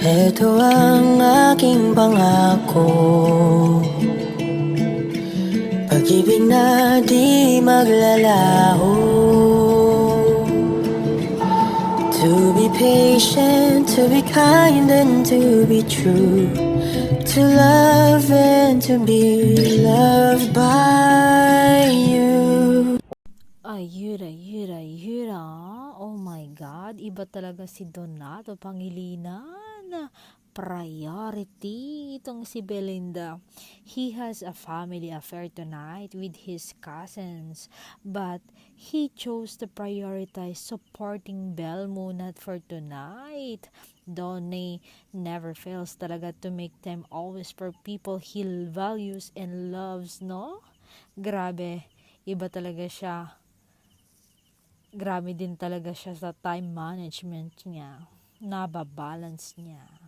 Ito ang aking pangako, pag-ibig na di maglalaho. To be patient, to be kind and to be true, to love and to be loved by you. Ayura. Oh my God, iba talaga si Donato Pangilinan. Priority itong si Belinda. He has a family affair tonight with his cousins, but he chose to prioritize supporting Belle muna for tonight. Donnie never fails talaga to make time always for people he values and loves, no? Grabe, iba talaga siya. Grabe din talaga siya sa time management niya. Nababalance niya.